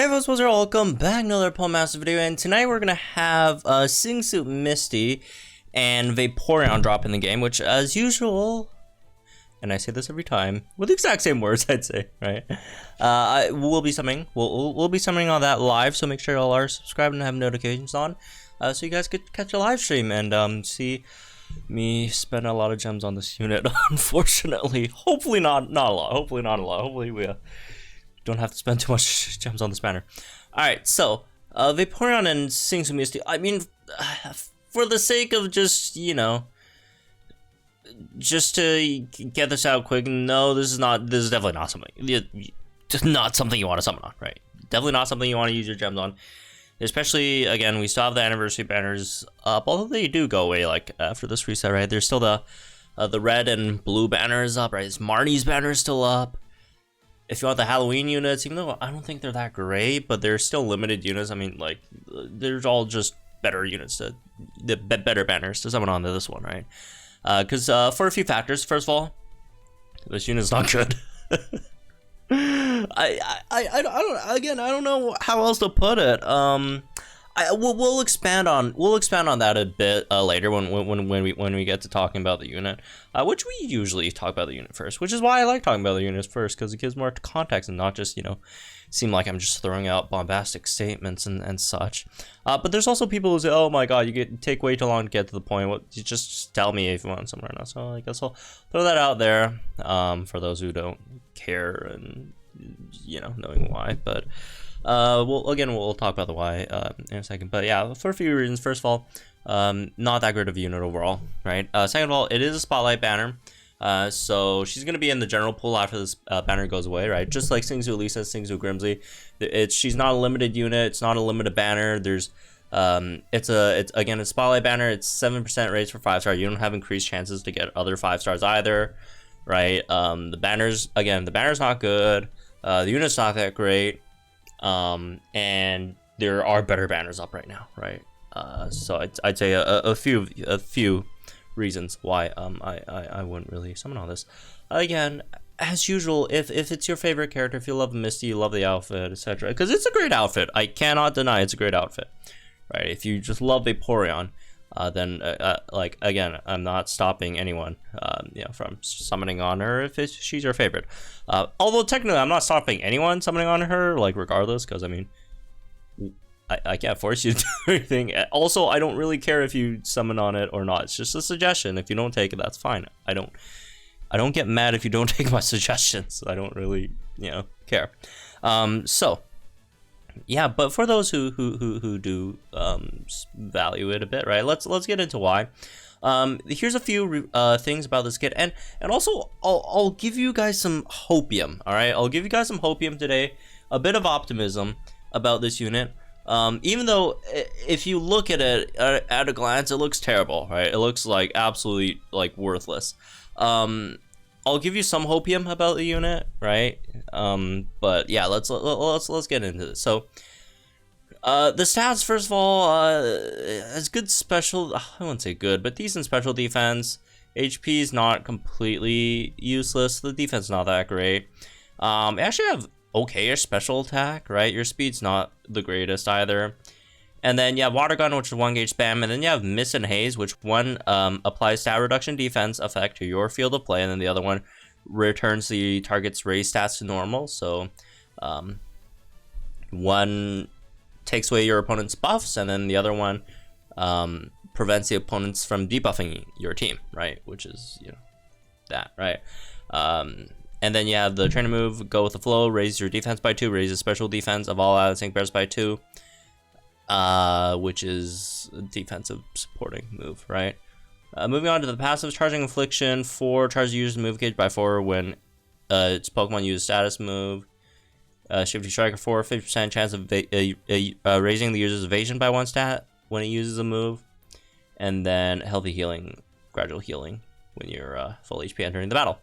Hey folks, welcome back to another Pole Master video, and tonight we're gonna have Sygna Suit Misty and Vaporeon drop in the game, which as usual, and I say this every time, with the exact same words I'd say, right? We'll be summoning, we'll be summoning all that live, so make sure y'all are subscribed and have notifications on, so you guys could catch a live stream and see me spend a lot of gems on this unit, unfortunately. Hopefully not a lot, hopefully we don't have to spend too much gems on this banner. Alright, so, Vaporeon and Sygna Suit Misty, I mean, for the sake of just, you know, just to get this out quick, no, this is definitely not something, just not something you want to summon on, right? Definitely not something you want to use your gems on. Especially, again, we still have the anniversary banners up, although they do go away, like, after this reset, right? There's still the red and blue banners up, right? This Marnie's banner is still up. If you want the Halloween units, even though I don't think they're that great, but they're still limited units. I mean, like, there's all just better units, better banners to summon onto this one, right? Because for a few factors, first of all, this unit's not good. I don't know how else to put it. We'll expand on that a bit later when we get to talking about the unit, which we usually talk about the unit first, which is why I like talking about the units first, because it gives more context and not just, you know, seem like I'm just throwing out bombastic statements and such. But there's also people who say, oh my god, you take way too long to get to the point. What, you just tell me if you want somewhere else. So I guess I'll throw that out there for those who don't care and, you know, knowing why. But we'll talk about the why in a second. But yeah, for a few reasons. First of all, not that great of a unit overall, right? Second of all, it is a spotlight banner, so she's gonna be in the general pool after this banner goes away, right? Just like Sygna Suit Lisa, Sygna Suit Grimsley, she's not a limited unit. It's not a limited banner. There's it's again a spotlight banner. It's 7% raise for 5-star. You don't have increased chances to get other 5-stars either, right? The banner's not good. The unit's not that great. And there are better banners up right now, right? So I'd say a few reasons why I wouldn't really summon all this. Again, as usual, if it's your favorite character, if you love Misty, you love the outfit, etc., because it's a great outfit. I cannot deny it's a great outfit, right? If you just love Vaporeon, then like, again, I'm not stopping anyone you know, from summoning on her if she's your favorite, although technically I'm not stopping anyone summoning on her, like, regardless, because I mean, I can't force you to do anything. Also, I don't really care if you summon on it or not. It's just a suggestion. If you don't take it, that's fine. I don't get mad if you don't take my suggestions. I don't really, you know, care. So yeah, but for those who do value it a bit, right? Let's get into why. Here's a few things about this kit, and also I'll give you guys some hopium. All right, I'll give you guys some hopium today, a bit of optimism about this unit. Even though if you look at it at a glance, it looks terrible, right? It looks like absolutely, like, worthless. I'll give you some hopium about the unit, right? But yeah, let's get into this. So, the stats, first of all, has good special, I wouldn't say good, but decent special defense. HP is not completely useless. The defense is not that great. You actually have okay-ish special attack, right? Your speed's not the greatest either. And then you have Water Gun, which is 1 gauge spam, and then you have Mist and Haze, which one applies stat reduction defense effect to your field of play, and then the other one returns the target's raise stats to normal. So one takes away your opponent's buffs, and then the other one prevents the opponents from debuffing your team, right? Which is, you know, that, right? And then you have the trainer move, Go with the Flow, raise your defense by 2, raise the special defense of all allied sync bears by 2. Which is a defensive supporting move, right? Moving on to the passives, Charging Affliction, 4 charges used move gauge by 4 when its Pokemon uses status move. Shifty Striker 4, 50% chance of raising the user's evasion by 1 stat when it uses a move. And then Healthy Healing, gradual healing when you're full HP entering the battle.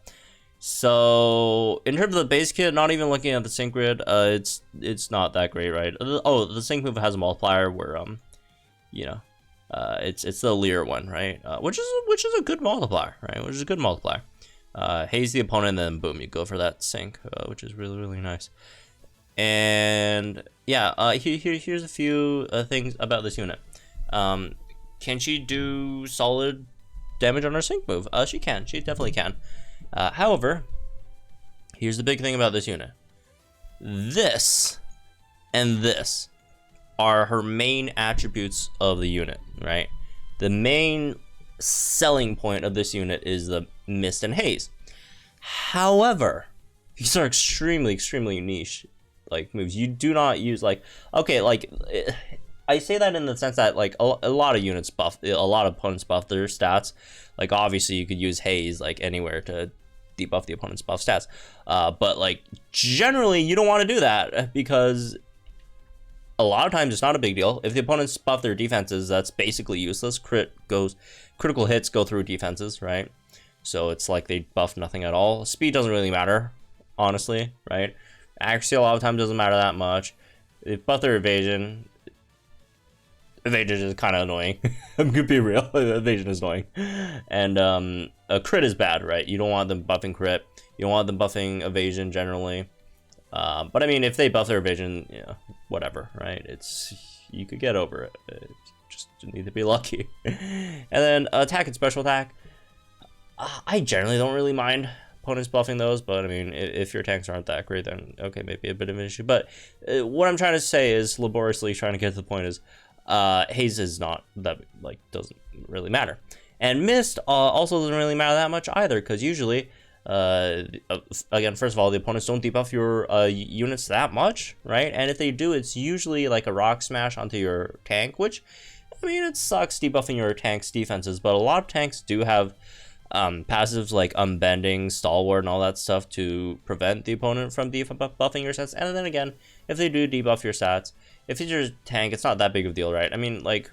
So in terms of the base kit, not even looking at the sync grid, it's not that great, right? Oh, the sync move has a multiplier where you know, it's the Leer one, right? Which is a good multiplier, right? Which is a good multiplier. Haze the opponent, and then boom, you go for that sync, which is really, really nice. And yeah, here's a few things about this unit. Can she do solid damage on her sync move? She can. She definitely can. However, here's the big thing about this unit. This and this are her main attributes of the unit, right? The main selling point of this unit is the Mist and Haze. However, these are extremely niche like moves. You do not use like, okay, like I say that in the sense that like a lot of units buff, a lot of opponents buff their stats. Like obviously you could use Haze like anywhere to debuff the opponent's buff stats, but like generally you don't want to do that because a lot of times it's not a big deal. If the opponents buff their defenses, that's basically useless. Critical hits go through defenses, right? So it's like they buff nothing at all. Speed doesn't really matter, honestly, right? Accuracy a lot of times doesn't matter that much. They buff their evasion. Evasion is kind of annoying. I'm gonna be real. Evasion is annoying. And a crit is bad, right? You don't want them buffing crit. You don't want them buffing evasion generally. But I mean, if they buff their evasion, yeah, whatever, right? You could get over it. Just need to be lucky. And then attack and special attack. I generally don't really mind opponents buffing those, but I mean, if your tanks aren't that great, then okay, maybe a bit of an issue. But what I'm trying to say is, laboriously trying to get to the point is, Haze is not that, like, doesn't really matter. And Mist also doesn't really matter that much either, because usually, again, first of all, the opponents don't debuff your units that much, right? And if they do, it's usually like a rock smash onto your tank, which, I mean, it sucks debuffing your tank's defenses, but a lot of tanks do have passives like Unbending, Stalwart, and all that stuff to prevent the opponent from debuffing your stats. And then again, if they do debuff your stats, if it's your tank, it's not that big of a deal, right? I mean, like,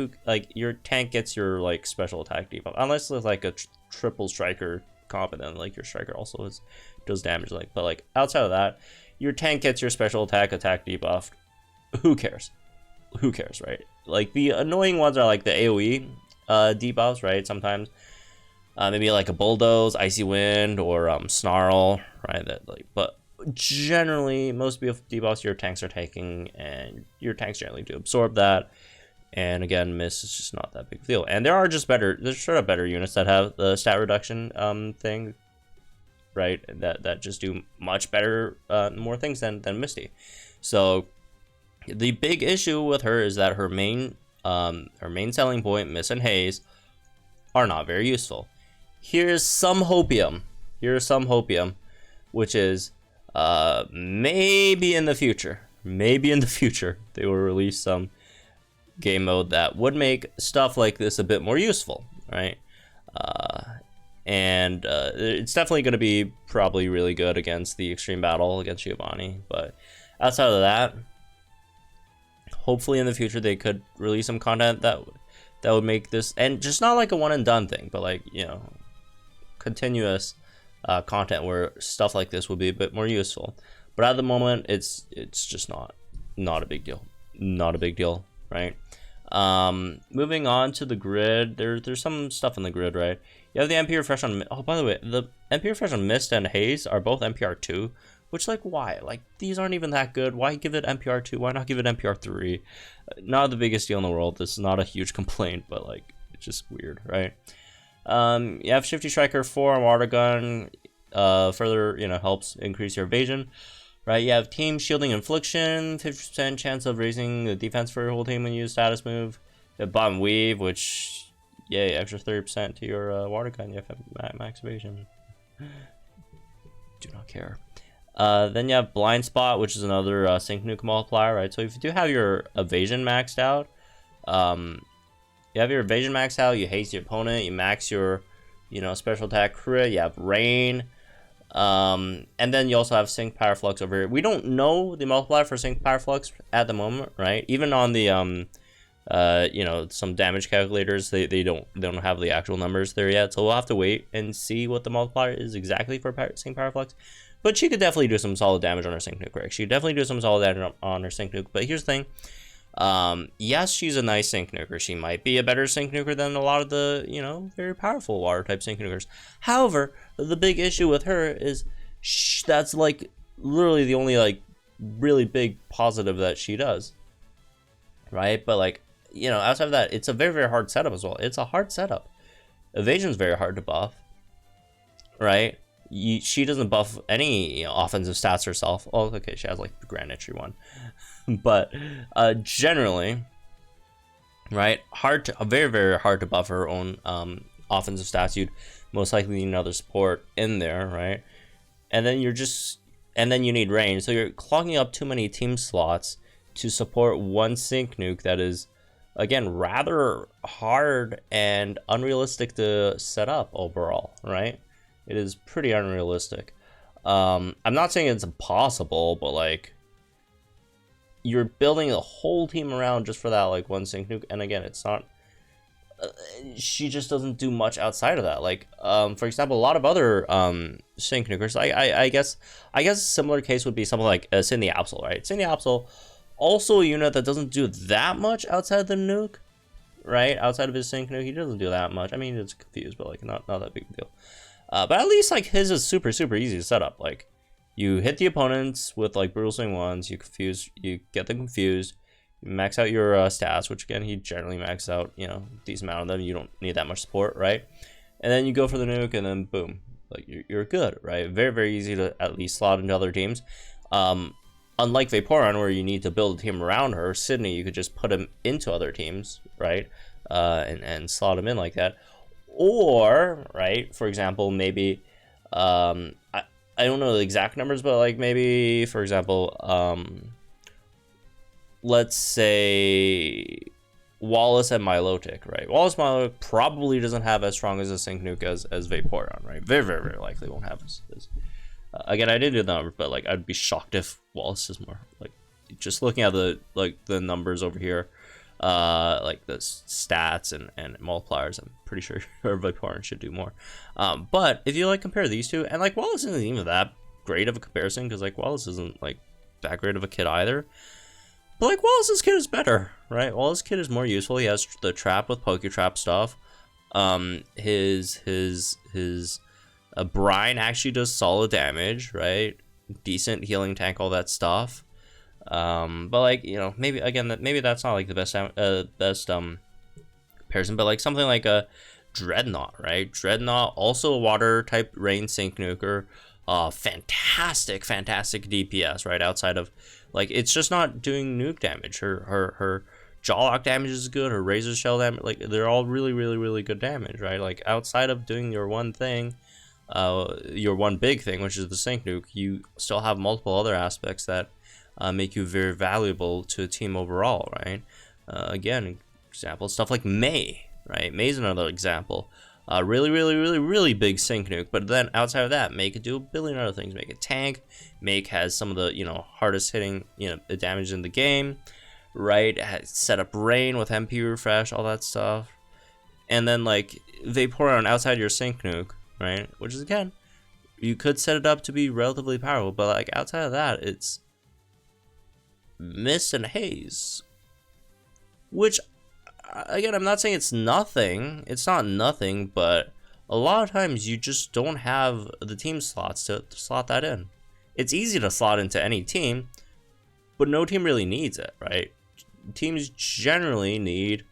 your tank gets your like special attack debuff, unless it's like a triple striker comp, and then like your striker also does damage. Like, but like outside of that, your tank gets your special attack debuffed. Who cares? Who cares, right? Like the annoying ones are like the AOE debuffs, right? Sometimes. Maybe like a Bulldoze, Icy Wind, or Snarl, right? That like, but generally, most debuffs your tanks are taking, and your tanks generally do absorb that. And again, Mist is just not that big of a deal. And there's sort of better units that have the stat reduction thing, right? That just do much better, more things than Misty. So the big issue with her is that her main selling point, Mist and Haze, are not very useful. Here's some hopium, which is maybe in the future they will release some game mode that would make stuff like this a bit more useful, right? And it's definitely going to be probably really good against the extreme battle against Giovanni, but outside of that, hopefully in the future they could release some content that would make this, and just not like a one and done thing, but like, you know, continuous content where stuff like this would be a bit more useful. But at the moment, it's just not a big deal, right? Moving on to the grid, there's some stuff in the grid, right? You have the MP refresh on, oh, by the way, the MP refresh on Mist and Haze are both NPR 2, which, like, why? Like, these aren't even that good. Why give it NPR 2? Why not give it NPR 3? Not the biggest deal in the world. This is not a huge complaint, but, like, it's just weird, right? You have Shifty Striker 4 on Water Gun, further, you know, helps increase your evasion, right? You have Team Shielding Infliction, 50% chance of raising the defense for your whole team when you use status move. You have Bomb Weave, which, yay, extra 30% to your Water Gun. You have max evasion. Do not care. Then you have Blind Spot, which is another Sync Nuke multiplier, right? So if you do have your evasion maxed out, you haste your opponent, you max your, you know, special attack crit, you have Rain, and then you also have Sync Power Flux over here. We don't know the multiplier for Sync Power Flux at the moment, right? Even on the, you know, some damage calculators, they don't have the actual numbers there yet, so we'll have to wait and see what the multiplier is exactly for Sync Power Flux. But she could definitely do some solid damage on her Sync Nuke, right? She could definitely do some solid damage on her Sync Nuke. But here's the thing. Yes, she's a nice Sync Nuker. She might be a better Sync Nuker than a lot of the, you know, very powerful water type Sync Nukers. However, the big issue with her is that's like literally the only like really big positive that she does, right? But like, you know, outside of that, it's a very, very hard setup as well. It's a hard setup. Evasion's very hard to buff, right? She doesn't buff any, you know, offensive stats herself. Oh, okay, she has like the Grand Entry one, but generally, right, very, very hard to buff her own offensive stats. You'd most likely need another support in there, right? And then you need range, so you're clogging up too many team slots to support one sync nuke that is, again, rather hard and unrealistic to set up overall, right? It is pretty unrealistic. I'm not saying it's impossible, but like, you're building a whole team around just for that like one sync nuke, and again, it's not. She just doesn't do much outside of that. Like, for example, a lot of other sync nukers. I guess a similar case would be something like Sygna Absol, right? Sygna Absol, also a unit that doesn't do that much outside the nuke, right? Outside of his sync nuke, he doesn't do that much. I mean, it's confused, but like not that big a deal. But at least like his is super easy to set up. Like, you hit the opponents with like brutal swing ones, you get them confused, you max out your stats, which again he generally maxes out, you know, decent amount of them. You don't need that much support, right? And then you go for the nuke, and then boom, like you're good, right? Very easy to at least slot into other teams. Unlike Vaporeon, where you need to build a team around her, Sydney, you could just put him into other teams, right? And slot him in like that. Or, right, for example, maybe, I don't know the exact numbers, but like maybe, for example, let's say Wallace and Milotic, right? Wallace Milotic probably doesn't have as strong as a sync nuke as Vaporeon, right? Very likely won't have as again, I didn't do the numbers, but like I'd be shocked if Wallace is more. Like, just looking at the numbers over here, like the stats and multipliers, I'm pretty sure Vaporeon should do more. But if you like compare these two, and like Wallace isn't even that great of a comparison, because like Wallace isn't like that great of a kid either. But like Wallace's kit is better, right? Wallace's kit is more useful. He has the trap with Poke Trap stuff. His Brine actually does solid damage, right? Decent healing tank, all that stuff. But like, you know, maybe that's not like the best comparison, but like something like a Dreadnought, right? Dreadnought, also a water type rain sync nuker. Fantastic DPS, right? Outside of, like, it's just not doing nuke damage. Her Jawlock damage is good. Her Razor Shell damage, like, they're all really good damage, right? Like, outside of doing your one thing, your one big thing, which is the sync nuke, you still have multiple other aspects that make you very valuable to a team overall, right? Again, example, stuff like Mei, right? Mei's another example. Really big sync nuke, but then outside of that, Mei could do a billion other things. Make a tank. Mei has some of the, you know, hardest hitting, you know, damage in the game, right? Set up rain with MP refresh, all that stuff. And then like Vaporeon outside your sync nuke, right? Which is, again, you could set it up to be relatively powerful, but like outside of that, it's Mist and Haze, which, again, I'm not saying it's nothing. It's not nothing, but a lot of times you just don't have the team slots to slot that in. It's easy to slot into any team, but no team really needs it, right? Teams generally need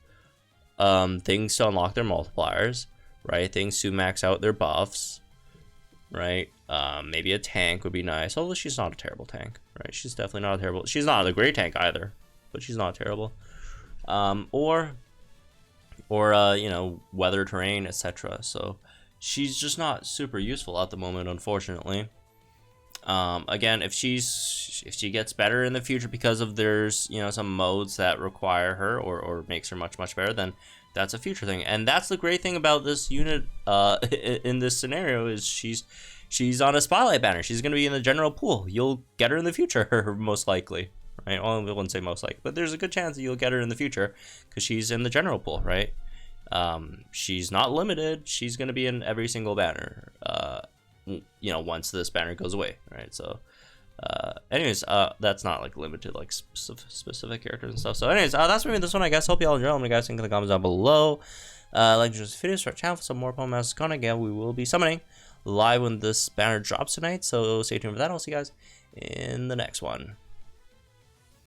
things to unlock their multipliers, right? Things to max out their buffs, right? Maybe a tank would be nice, although she's not a terrible tank, right? She's definitely not a terrible. She's not a great tank either, but she's not terrible. Or you know, weather, terrain, etc. So she's just not super useful at the moment, unfortunately. Again, if she gets better in the future because of there's, you know, some modes that require her or makes her much better, then that's a future thing. And that's the great thing about this unit in this scenario, is she's on a spotlight banner. She's gonna be in the general pool. You'll get her in the future, most likely. Right? Well, I wouldn't say most likely, but there's a good chance that you'll get her in the future because she's in the general pool, right? She's not limited. She's going to be in every single banner, you know, once this banner goes away, right? So, anyways, that's not like limited, like specific characters and stuff. So, anyways, that's for me this one, I guess. Hope you all enjoy. Let me guys think in the comments down below. Like this video, start channel for some more Pokemon Masters content. Again, we will be summoning live when this banner drops tonight, so stay tuned for that. I'll see you guys in the next one.